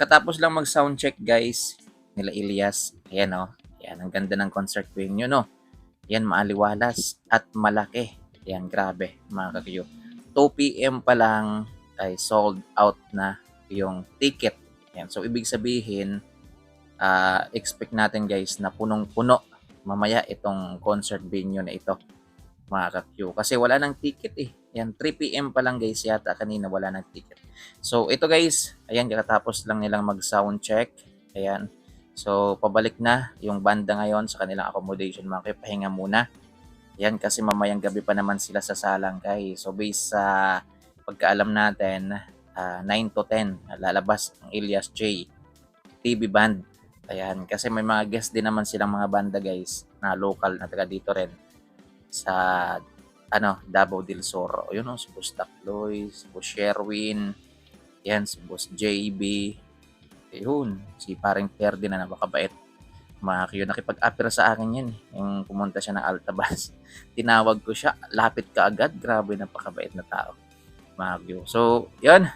Kakatapos lang mag-sound check guys, nila Ilyas. Ayan o. Ayan, ang ganda ng concert venue no. Ayan, maaliwalas at malaki. Ayan, grabe mga kakyo. 2 p.m. pa lang ay sold out na yung ticket. Ayan, so ibig sabihin, expect natin guys na punong-puno mamaya itong concert venue na ito mga ka-Q. Kasi wala nang ticket eh. Yan, 3 p.m. pa lang guys yata kanina wala nang ticket. So ito guys, ayan kakatapos lang nilang mag-sound check. Ayan. So pabalik na yung banda ngayon sa kanilang accommodation mga pahinga muna. Ayan kasi mamayang gabi pa naman sila sa Salang guys. So based sa pagkaalam natin, 9 to 10 lalabas ang Ilyas J TV band. Ayan, kasi may mga guest din naman silang mga banda guys na local na taga dito rin sa Davao del Sur. Yun o, si Boss Takloy, si Boss Sherwin, yan, si Boss JB, yun, si paring Ferdi na napakabait. Mga nakipag-appear sa akin yan. Yung pumunta siya ng Altabas. Tinawag ko siya, lapit ka agad. Grabe, napakabait na tao. Mga so, yun,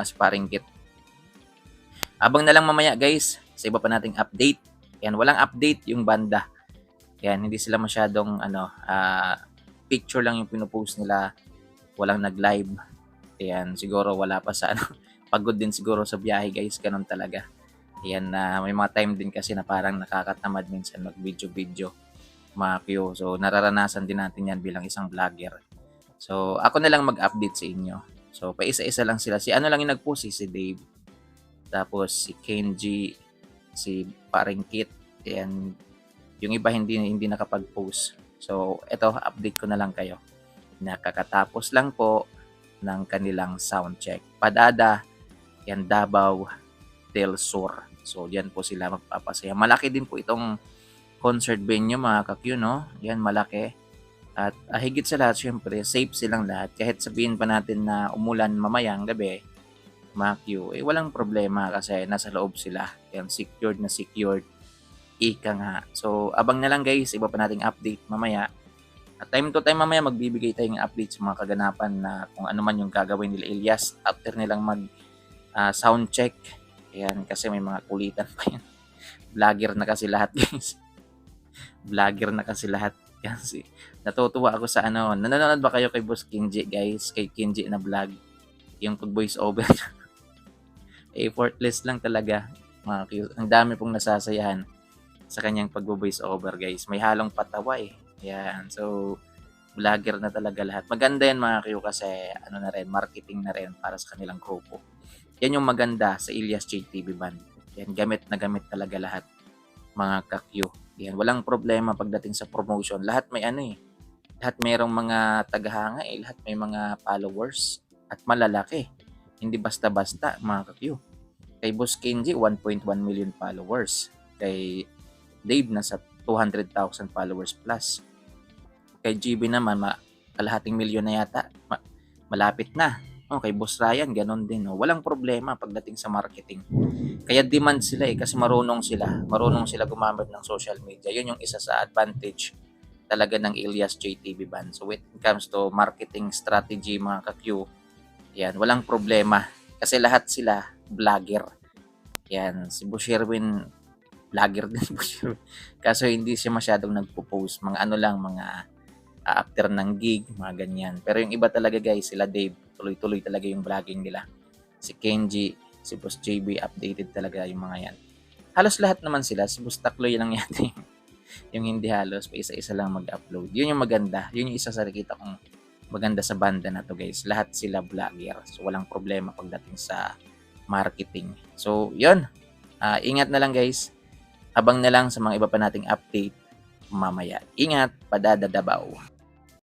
si paring Kit. Abang na lang mamaya guys, sa iba pa nating update. Yan, walang update yung banda. Yan, hindi sila masyadong picture lang yung pinopost nila. Walang nag-live. Yan, siguro wala pa sa pagod din siguro sa biyahe guys, ganun talaga. Yan, may mga time din kasi na parang nakakatamad minsan mag-video-video. Mga Q. So, nararanasan din natin yan bilang isang vlogger. So, ako na lang mag-update sa inyo. So, paisa-isa lang sila. Si lang yung nag-post, si Dave. Tapos, si Kenji, si paring Kit. Yan, yung iba hindi nakapag-post. So, ito, update ko na lang kayo. Nakakatapos lang po ng kanilang sound check. Padada, yan Davao del Sur. So, yan po sila magpapasaya. Malaki din po itong concert venue mga kakyo, no? Yan, malaki. At higit sa lahat, syempre, safe silang lahat. Kahit sabihin pa natin na umulan mamayang gabi, mga Q, walang problema kasi nasa loob sila. Yan, secured na secured. Ika nga. So, abang na lang guys, iba pa nating update mamaya. At time to time mamaya magbibigay tayong update sa mga kaganapan na kung ano man yung gagawin nila Ilyas after nilang mag sound check. Ayan, kasi may mga kulitan pa yan. Vlogger na kasi lahat guys. Vlogger na kasi lahat. Kasi natutuwa ako sa nanonood ba kayo kay Boss Kenji guys? Kay Kenji na vlog. Yung pag voice over. Effortless lang talaga. Mga cute. Ang dami pong nasasayahan sa kanyang pag-voice over guys. May halong patawa eh. Yan. So, vlogger na talaga lahat. Maganda yan mga Q kasi na rin, marketing na rin para sa kanilang grupo. Yan yung maganda sa Ilyas JTV Band. Yan, gamit na gamit talaga lahat mga ka-Q. Yan, walang problema pagdating sa promotion. Lahat may lahat mayroong mga tagahanga lahat may mga followers at malalaki. Hindi basta-basta mga ka-Q. Kay Boss Kenji, 1.1 million followers. Kay Dave, nasa 200,000 followers plus. Kay GB naman, kalahating milyon na yata. Malapit na. Kay Boss Ryan, ganun din. Walang problema pagdating sa marketing. Kaya demand sila kasi marunong sila. Marunong sila gumamit ng social media. Yun yung isa sa advantage talaga ng Ilyas JTV Band. So when it comes to marketing strategy mga ka-Q, yan, walang problema. Kasi lahat sila vlogger. Yan, si Boss Sherwin, vlogger din po siya. Kaso hindi siya masyadong nagpo-post. Mga mga after ng gig, mga ganyan. Pero yung iba talaga guys, sila Dave, tuloy-tuloy talaga yung vlogging nila. Si Kenji, si Boss JB, updated talaga yung mga yan. Halos lahat naman sila. Si Boss Takloy lang yata yung hindi halos. Pa isa-isa lang mag-upload. Yun yung maganda. Yun yung isa sa nakita kong maganda sa banda na to guys. Lahat sila vlogger. So walang problema pagdating sa marketing. So yun. Ingat na lang guys. Abang na lang sa mga iba pa nating update mamaya. Ingat, Padada Davao.